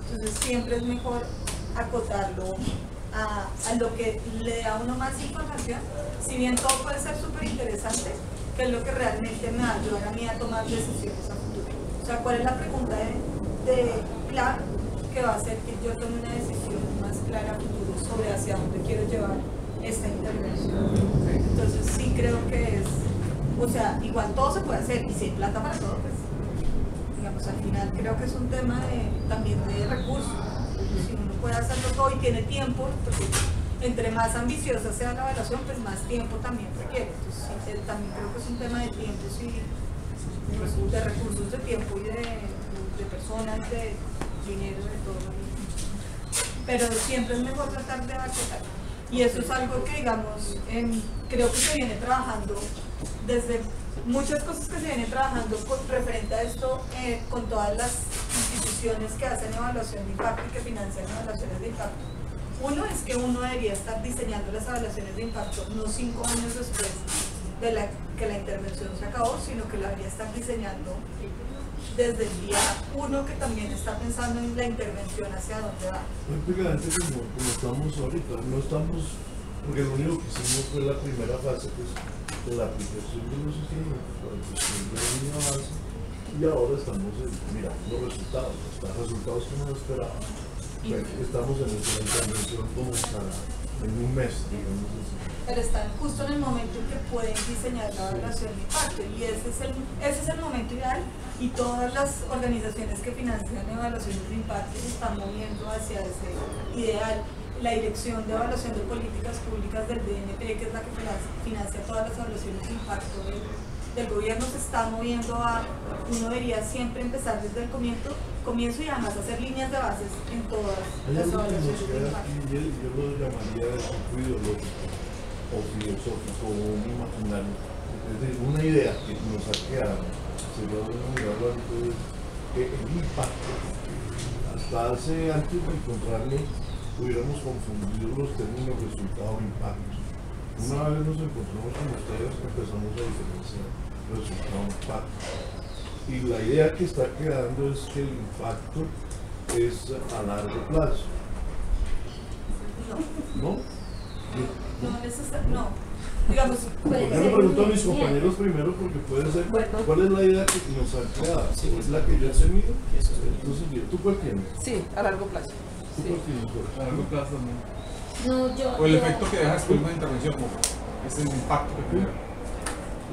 Entonces siempre es mejor acotarlo a lo que le da a uno más información, si bien todo puede ser súper interesante, que es lo que realmente me va a ayudar a mí a tomar decisiones a futuro. O sea, ¿cuál es la pregunta de clave que va a hacer que yo tome una decisión más clara a futuro sobre hacia dónde quiero llevar esta intervención? Entonces sí creo que es, o sea, igual todo se puede hacer, y si hay plata para todo, pues digamos, al final creo que es un tema también de recursos. Si uno puede hacerlo todo y tiene tiempo, porque entre más ambiciosa sea la evaluación, pues más tiempo también requiere. Entonces sí, también creo que es un tema de tiempos y de recursos de tiempo y de personas, de dinero, de todo. Pero siempre es mejor tratar de acotar. Y eso es algo que, digamos, creo que se viene trabajando desde muchas cosas que se vienen trabajando referente a esto con todas las instituciones que hacen evaluación de impacto y que financian evaluaciones de impacto. Uno es que uno debería estar diseñando las evaluaciones de impacto no 5 años después de que la intervención se acabó, sino que la debería estar diseñando desde el día 1, que también está pensando en la intervención hacia dónde va.
Prácticamente como estamos ahorita, no estamos, porque lo único que hicimos fue la primera fase, pues, de la aplicación de los instrumentos para que se línea base, y ahora estamos mirando los resultados, resultados que no esperábamos. Estamos en nuestra intervención como en un mes, digamos así.
Pero están justo en el momento en que pueden diseñar la evaluación de impacto, y ese es el momento ideal, y todas las organizaciones que financian evaluaciones de impacto se están moviendo hacia ese ideal. La Dirección de Evaluación de Políticas Públicas del DNP, que es la que financia todas las evaluaciones de impacto del gobierno, se está moviendo uno debería siempre empezar desde el comienzo y además hacer líneas de bases en todas las evaluaciones de impacto.
Yo lo llamaría de tipo ideológico o filosófico o imaginario. Es decir, una idea que nos ha quedado, sería bueno mirarlo antes, que el impacto, hasta antes de encontrarlo, hubiéramos confundido los términos resultado e impacto. Una vez nos encontramos con ustedes, empezamos a diferenciar resultado e impacto. Y la idea que está quedando es que el impacto es a largo plazo. ¿No?
No. Digamos,
yo le pregunto a mis compañeros primero porque puede ser, ¿cuál es la idea que nos ha creado? ¿Es la que yo he tenido? Entonces, ¿tú cuál tienes?
Sí, a largo plazo.
¿Tú cuál tienes?
A largo plazo también.
No, yo.
O el efecto que deja después de una intervención, como es el impacto que genera.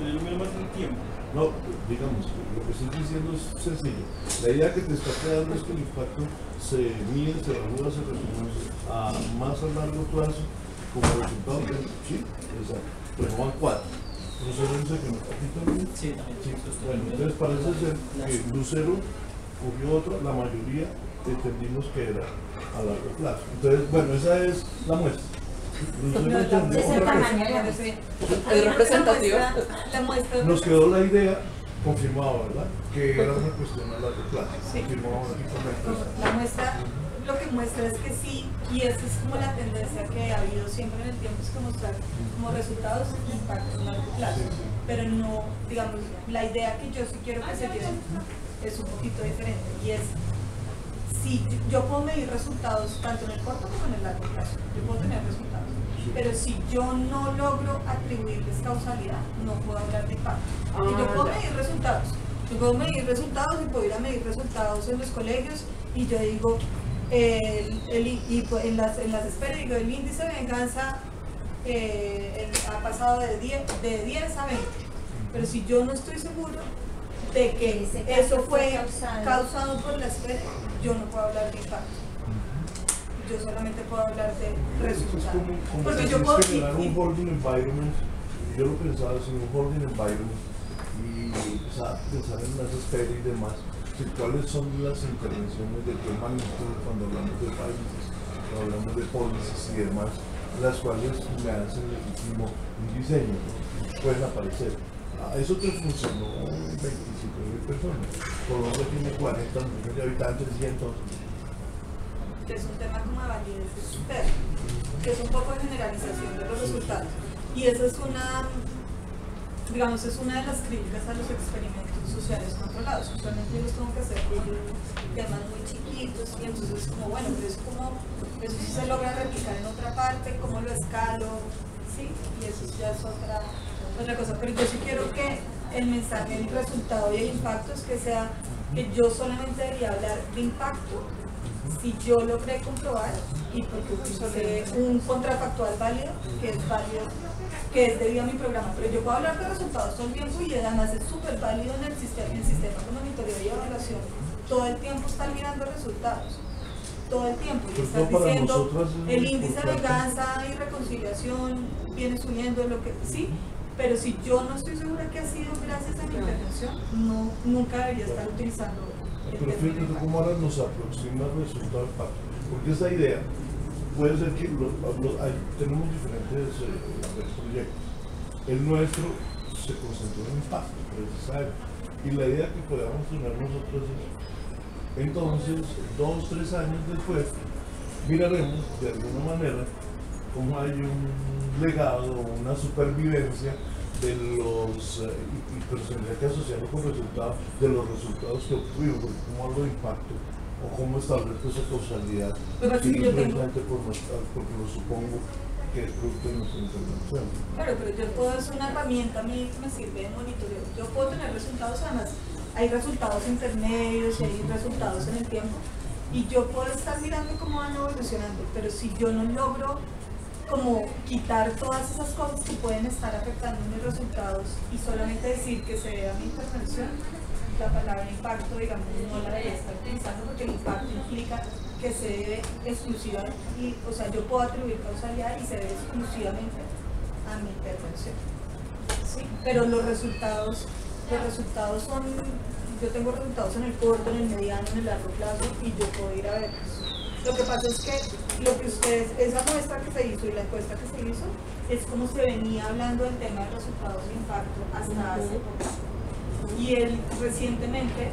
El número más del tiempo.
No, digamos, lo que estoy diciendo es sencillo. La idea que te está quedando es que el impacto se mide, se evalúa, se reconoce a más a largo plazo como resultado de... Sí, exacto. Bueno, van 4. Profesor, dice que no. ¿Aquí también?
Sí, también.
Sí. Bueno, entonces parece ser que Lucero cogió otra, la mayoría entendimos que era a largo plazo. Entonces, bueno, esa es la muestra. Lucero entendió
es el
otra cosa.
tamaño de la muestra.
¿Es representativo?
La muestra.
Nos quedó la idea confirmada, ¿verdad? Que era una cuestión a largo plazo.
Sí.
Confirmado aquí con la empresa.
La muestra lo que muestra es que sí, y esa es como la tendencia que ha habido siempre en el tiempo, es que mostrar como resultados y impactos a largo plazo. Pero no, digamos, la idea que yo sí quiero que se lleven es un poquito diferente, y es, si yo puedo medir resultados tanto en el corto como en el largo plazo, yo puedo tener resultados, pero si yo no logro atribuirles causalidad, no puedo hablar de impacto. Y yo puedo medir resultados, yo puedo medir resultados y puedo ir a medir resultados en los colegios, y yo digo, en las esferas digo, el índice de venganza ha pasado de 10 a 20, pero si yo no estoy seguro de que eso fue causado por la esfera, yo no puedo hablar de impacto. Yo solamente puedo hablar de resultados.
Porque yo puedo generar un holding environment. Yo lo pensaba así, un holding environment, y empezar a pensar en las esferas y demás. ¿Cuáles son las intervenciones de qué magnitud cuando hablamos de países, cuando hablamos de policies y demás, las cuales me hacen legítimo un diseño, ¿no? Pueden aparecer. A eso te funcionó 25.000 personas. Colombia tiene 40 millones de habitantes y entonces.
Que es un tema como de validez externa, que es un poco de generalización de los resultados. Y esa es una, digamos, es una de las críticas a los experimentos sociales controlados. Usualmente yo los tengo que hacer con temas muy chiquitos, y entonces es como, bueno, pero eso sí se logra replicar en otra parte, cómo lo escalo, ¿sí? Y eso ya es otra cosa. Pero yo sí quiero que el mensaje, el resultado y el impacto es que sea que yo solamente debería hablar de impacto si yo logré comprobar y porque usé un contrafactual válido, que es válido, que es debido a mi programa. Pero yo puedo hablar de resultados todo el tiempo, y además es súper válido en el sistema de monitoreo y evaluación. Todo el tiempo estar mirando resultados, todo el tiempo, y estás diciendo el índice de venganza y reconciliación viene subiendo, lo que sí, pero si yo no estoy segura que ha sido gracias a mi intervención, nunca debería estar utilizando.
Pero fíjate tú cómo ahora nos aproxima el resultado del pacto, porque esa idea puede ser que tenemos diferentes proyectos. El nuestro se concentró en impacto, precisamente, y la idea que podamos tener nosotros es, entonces, 2, 3 años después, miraremos de alguna manera cómo hay un legado, una supervivencia de los, pero se tendría que asociarlo con resultados, de los resultados que obtuvimos, porque cómo hablo de impacto, o cómo establezco esa causalidad, simplemente porque lo supongo que es producto de nuestra intervención.
Claro, pero yo puedo, es una herramienta a mí que me sirve de monitoreo. Yo puedo tener resultados, además hay resultados intermedios y hay resultados en el tiempo, y yo puedo estar mirando cómo van evolucionando, pero si yo no logro como quitar todas esas cosas que pueden estar afectando mis resultados y solamente decir que se debe a mi intervención, la palabra impacto, digamos, no la debería estar utilizando, porque el impacto implica que se debe exclusivamente, o sea, yo puedo atribuir causalidad y se debe exclusivamente a mi intervención, ¿sí? Pero los resultados son, yo tengo resultados en el corto, en el mediano, en el largo plazo, y yo puedo ir a verlos. Lo que pasa es que esa muestra que se hizo y la encuesta que se hizo, es como se venía hablando del tema de resultados de impacto hasta hace poco. Y recientemente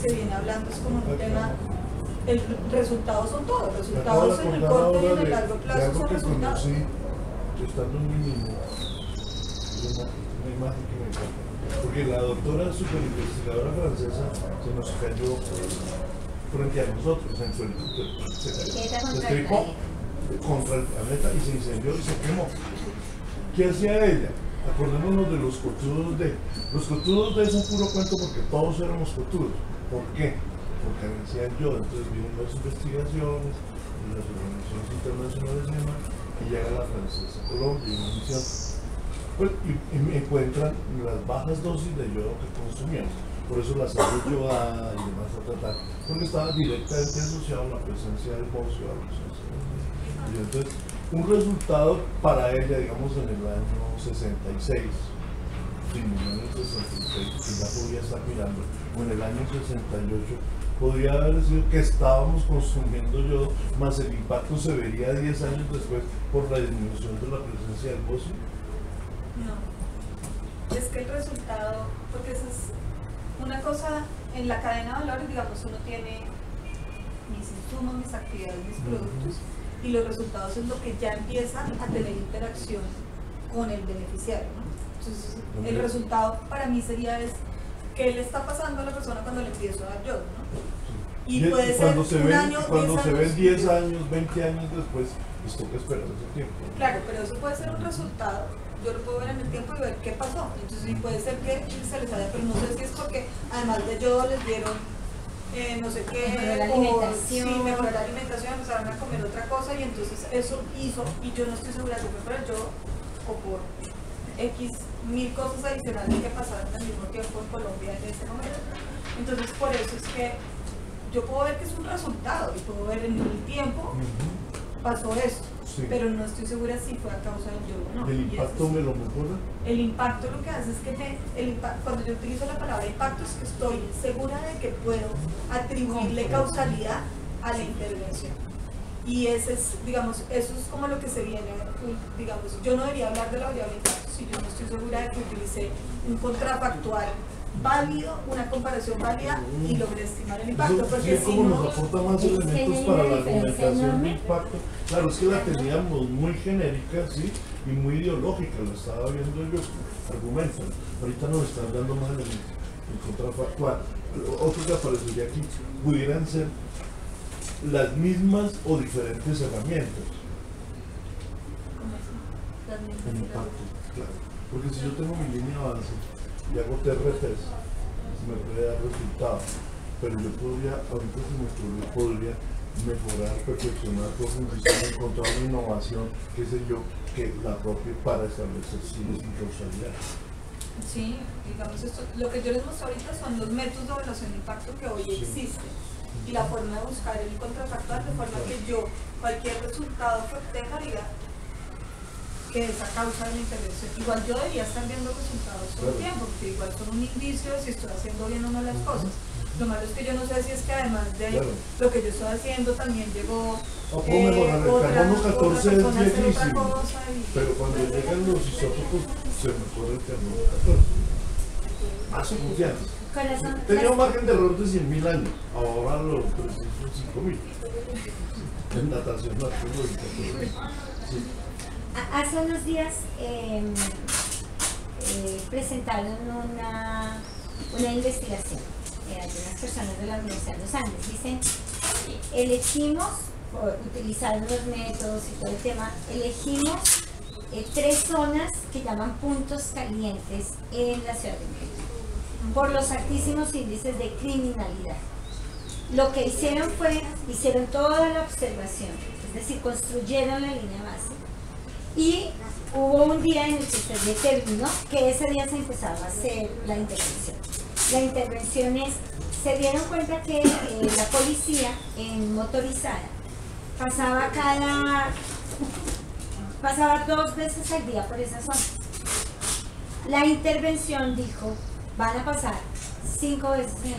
se viene hablando, es como un tema, el resultados son todos, resultados en el corto y en el largo plazo son resultados.
Sí, estando en mi niño, una imagen que me encanta, porque la doctora superinvestigadora francesa se nos cayó frente a nosotros en su helicóptero, se estripó contra el planeta y se incendió y se quemó. ¿Qué hacía ella? Acordémonos de los cotudos de... Los cotudos de es un puro cuento porque todos éramos cotudos. ¿Por qué? Porque decían yo, entonces vienen las investigaciones y las organizaciones internacionales y demás, y llega la francesa a Colombia y una misión. Pues, y me encuentran las bajas dosis de yodo que consumíamos. Por eso la salud yodada y demás, porque estaba directamente asociado a la presencia del bocio, a la presencia del... Y entonces, un resultado para ella, digamos, en el año 66, sí, en el año 66, que ya podía estar mirando, o en el año 68, podría haber sido que estábamos consumiendo yodo, más el impacto se vería 10 años después por la disminución de la presencia del bocio.
No, es que el resultado, porque eso es una cosa, en la cadena de valores, digamos, uno tiene mis insumos, mis actividades, mis productos, y los resultados es lo que ya empieza a tener interacción con el beneficiario, ¿no? Entonces, el resultado para mí sería es qué le está pasando a la persona cuando le empiezo a dar yodo, ¿no? Y puede ser un año,
cuando se ven 10 años, 20 años después, les toca esperar ese tiempo.
Claro, pero eso puede ser un resultado. Yo lo puedo ver en el tiempo y ver qué pasó. Entonces sí puede ser que se les haya, pero no sé si es porque además de yodo les dieron no sé qué,
mejoró la alimentación.
Sí, mejoró la alimentación, empezaron a comer otra cosa y entonces eso hizo, y yo no estoy segura si fue por el yodo o por X mil cosas adicionales que pasaron al mismo tiempo en Colombia en este momento. Entonces por eso es que yo puedo ver que es un resultado y puedo ver en el tiempo pasó esto, sí, pero no estoy segura si fue a causa del yodo o no.
¿El impacto me lo mejora?
El impacto lo que hace es que cuando yo utilizo la palabra impacto es que estoy segura de que puedo atribuirle causalidad a la intervención. Y ese es, digamos, eso es como lo que se viene, digamos, yo no debería hablar de la variable impacto si yo no estoy segura de que utilicé un contrafactual válido, una comparación válida y logré estimar el impacto. Porque
sí, como nos aporta más elementos para la argumentación de impacto. Claro, es que la teníamos muy genérica, sí, y muy ideológica, lo estaba viendo yo, argumentan. Ahorita nos están dando más elementos. El contrafactual, otro que aparecería aquí, pudieran ser las mismas o diferentes herramientas. El impacto, claro. Porque si yo tengo mi línea de avance y hago TRTs, me puede dar resultados, pero yo podría, ahorita se me ocurrió, podría mejorar, perfeccionar, profundizar, encontrar una innovación, qué sé yo, que la propia para establecer cines y causalidad.
Sí, digamos esto, lo que yo les muestro ahorita son los métodos de evaluación de impacto que hoy existen y la forma de buscar el contrafactual de forma que yo, cualquier resultado que obtenga, diga que es a causa de la intervención. Igual yo debería estar viendo resultados todo el tiempo, porque igual son un indicio de si estoy haciendo bien o no las cosas. Lo malo es que yo no sé si es que además de lo que yo estoy haciendo también llegó
otra persona a hacer otra cosa. Pero cuando llegan los isótopos se mejora el carbono 14. Más confianza. Tenía un margen de error de 100.000 años, ahora los 305.000. En natación arqueológica. Sí.
Hace unos días presentaron una investigación de algunas personas de la Universidad de los Andes. Dicen, elegimos, utilizaron los métodos y todo el tema, elegimos 3 zonas que llaman puntos calientes en la Ciudad de México por los altísimos índices de criminalidad. Lo que hicieron toda la observación, es decir, construyeron la línea base. Y hubo un día en el que se determinó que ese día se empezaba a hacer la intervención. La intervención es, se dieron cuenta que la policía en motorizada pasaba 2 veces al día por esa zona. La intervención dijo, van a pasar 5 veces al día,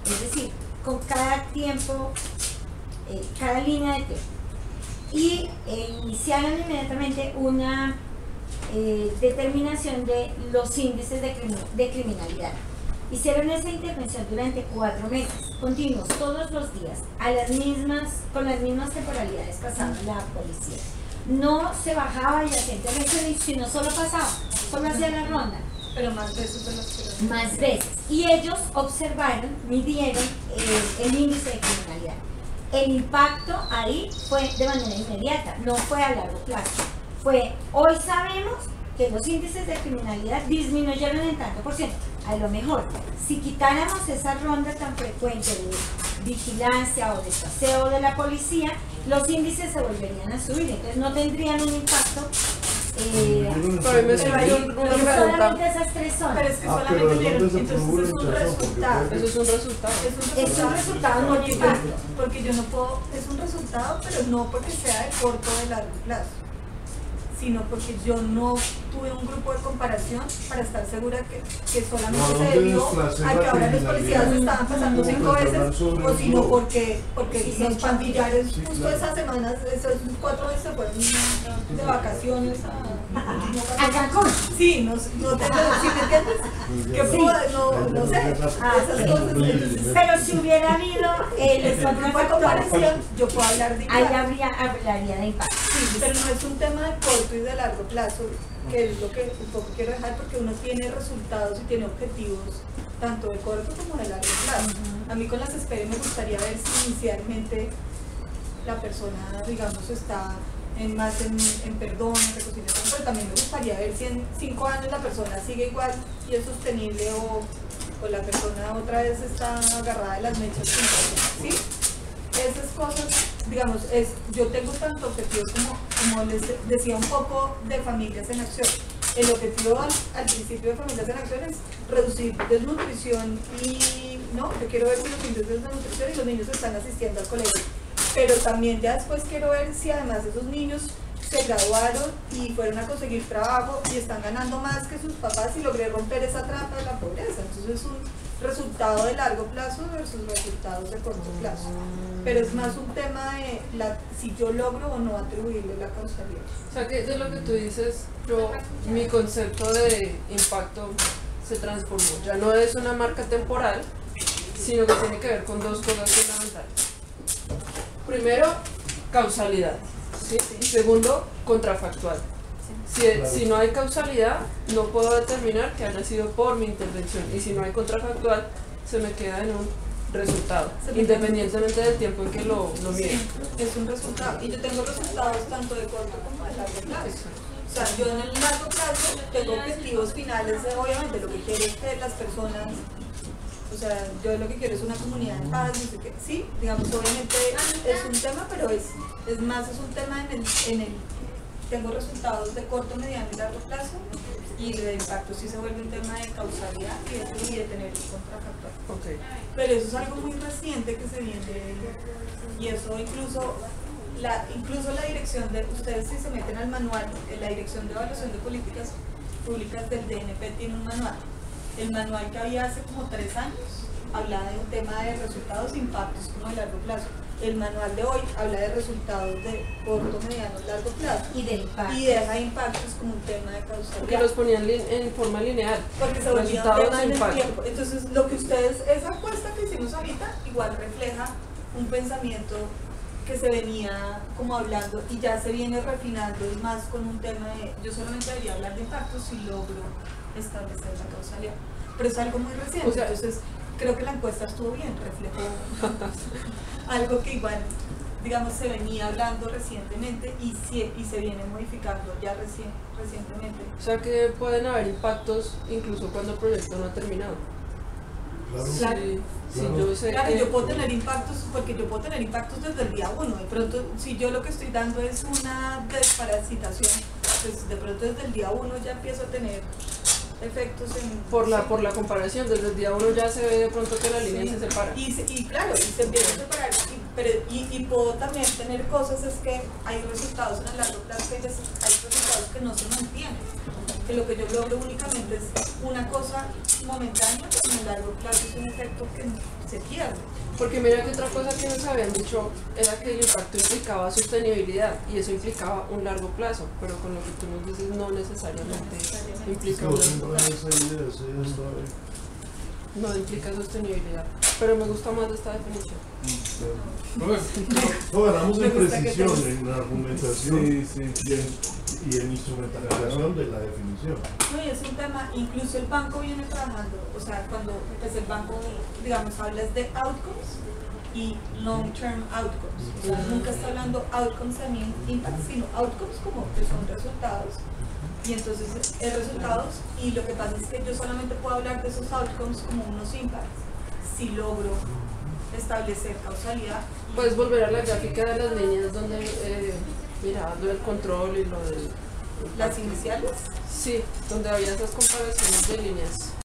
es decir, con cada tiempo, cada línea de tiempo. Y iniciaron inmediatamente una determinación de los índices de criminalidad. Hicieron esa intervención durante 4 meses, continuos, todos los días, con las mismas temporalidades pasaba la policía. No se bajaba y hacía intervención, sino solo pasaba, solo hacía la ronda.
Pero más veces de las que
más veces. Y ellos observaron, midieron el índice de criminalidad. El impacto ahí fue de manera inmediata, no fue a largo plazo. Hoy sabemos que los índices de criminalidad disminuyeron en tanto por ciento. A lo mejor, si quitáramos esa ronda tan frecuente vigilancia o de paseo de la policía, los índices se volverían a subir, entonces no tendrían un impacto.
Para mí me surgió una pregunta.
Solamente esas 3 zonas.
Pero es que solamente tener, entonces es un resultado.
Eso es un resultado.
Es un resultado no
porque,
impacto.
porque yo no puedo, es un resultado, pero no porque sea de corto o de largo plazo, sino porque yo no tuve un grupo de comparación para estar segura que solamente
No,
se debió
¿dónde
a que ahora los
desplacé
policías
la
estaban pasando
criminalidad?
5 veces,
Sobre
o
el
sino
globo.
porque
Sí,
los
sí,
pandilleros
sí,
justo
claro.
esas semanas, esas 4 veces se fueron de vacaciones
A Cancún.
Sí, no tengo, ¿sí me entiendes? Que no sé, esas cosas. Entonces,
Pero si hubiera habido los
grupo de
contrafactores,
comparación, yo puedo hablar de
ahí
impacto.
hablaría de impacto.
Sí, pero no es un tema de corto y de largo plazo, que es lo que un poco quiero dejar, porque uno tiene resultados y tiene objetivos tanto de corto como de largo plazo. A mí con las SPE me gustaría ver si inicialmente la persona, digamos, está más en perdón, en reconciliación, pero también me gustaría ver si en 5 años la persona sigue igual y es sostenible o la persona otra vez está agarrada de las mechas, ¿sí? Esas cosas, digamos, yo tengo tanto objetivos como les decía un poco de Familias en Acción. El objetivo al principio de Familias en Acción es reducir desnutrición y, ¿no? Yo quiero ver si los índices de desnutrición y los niños están asistiendo al colegio. Pero también ya después quiero ver si además esos niños se graduaron y fueron a conseguir trabajo y están ganando más que sus papás y logré romper esa trampa de la pobreza. Entonces es un resultado de largo plazo versus resultados de corto plazo. Pero es más un tema de si yo logro o no atribuirle la causalidad.
O sea que de lo que tú dices, mi concepto de impacto se transformó. Ya no es una marca temporal, sino que tiene que ver con 2 cosas fundamentales. Primero, causalidad, ¿sí? Y segundo, contrafactual. Si no hay causalidad, no puedo determinar que haya sido por mi intervención. Y si no hay contrafactual, se me queda en un resultado, independientemente del tiempo en que lo mire.
Sí, es un resultado. Y yo tengo resultados tanto de corto como de largo plazo. O sea, yo en el largo plazo tengo objetivos finales. Obviamente lo que quiero es que las personas, o sea, yo lo que quiero es una comunidad en paz, no sé qué. Sí, digamos, obviamente es un tema, pero es un tema en el tengo resultados de corto, mediano y largo plazo, y de impacto sí se vuelve un tema de causalidad y de tener un contrafactor.
Okay.
Pero eso es algo muy reciente que se viene, y eso incluso la dirección de, ustedes si se meten al manual, la dirección de evaluación de políticas públicas del DNP tiene un manual. El manual que había hace como 3 años hablaba de un tema de resultados e impactos como de largo plazo. El manual de hoy habla de resultados de corto, mediano, largo plazo.
Y de impacto.
Y deja impactos como un tema de causalidad.
Porque los ponían en forma lineal.
Porque se volvía un
resultados
tema
de
en el
impacto.
tiempo. Entonces, lo que ustedes, esa apuesta que hicimos ahorita, igual refleja un pensamiento que se venía como hablando y ya se viene refinando, es más con un tema de, yo solamente debería hablar de impactos si logro establecer la causalidad. Pero es algo muy reciente,
O sea,
entonces creo que la encuesta estuvo bien, reflejó algo que igual, digamos, se venía hablando recientemente y se viene modificando ya recientemente.
O sea que pueden haber impactos incluso cuando el proyecto no ha terminado.
Claro.
Sí,
Claro.
yo sé
Claro,
que
yo puedo tener impactos, porque yo puedo tener impactos desde el día 1. De pronto, si yo lo que estoy dando es una desparasitación, pues de pronto desde el día 1 ya empiezo a tener efectos en...
por la comparación, desde el día 1 ya se ve de pronto que la línea se separa.
Y claro, y se empieza a separar. Y puedo también tener cosas, es que hay resultados en el largo plazo, que hay resultados que no se mantienen. Que lo que yo logro únicamente es una cosa momentánea, pero en el largo plazo es un efecto que se pierde.
Porque mira que otra cosa que nos habían dicho era que el impacto implicaba sostenibilidad y eso implicaba un largo plazo, pero con lo que tú nos dices no necesariamente implica un largo plazo. No implica sostenibilidad, pero me gusta más esta definición.
No, ganamos
Me
en
gusta que
precisión,
te-
en argumentación y en instrumentalización de la definición.
No, y es un tema, incluso el banco viene trabajando, o sea, cuando pues el banco, digamos, hablas de outcomes y long-term outcomes. O sea, nunca está hablando outcomes también impact, sino outcomes como que son resultados. Y entonces es resultados, y lo que pasa es que yo solamente puedo hablar de esos outcomes como unos impacts si logro establecer causalidad.
Puedes volver a la gráfica de las líneas donde mirabas lo del control y lo del...
Las iniciales.
Sí, donde había esas comparaciones de líneas.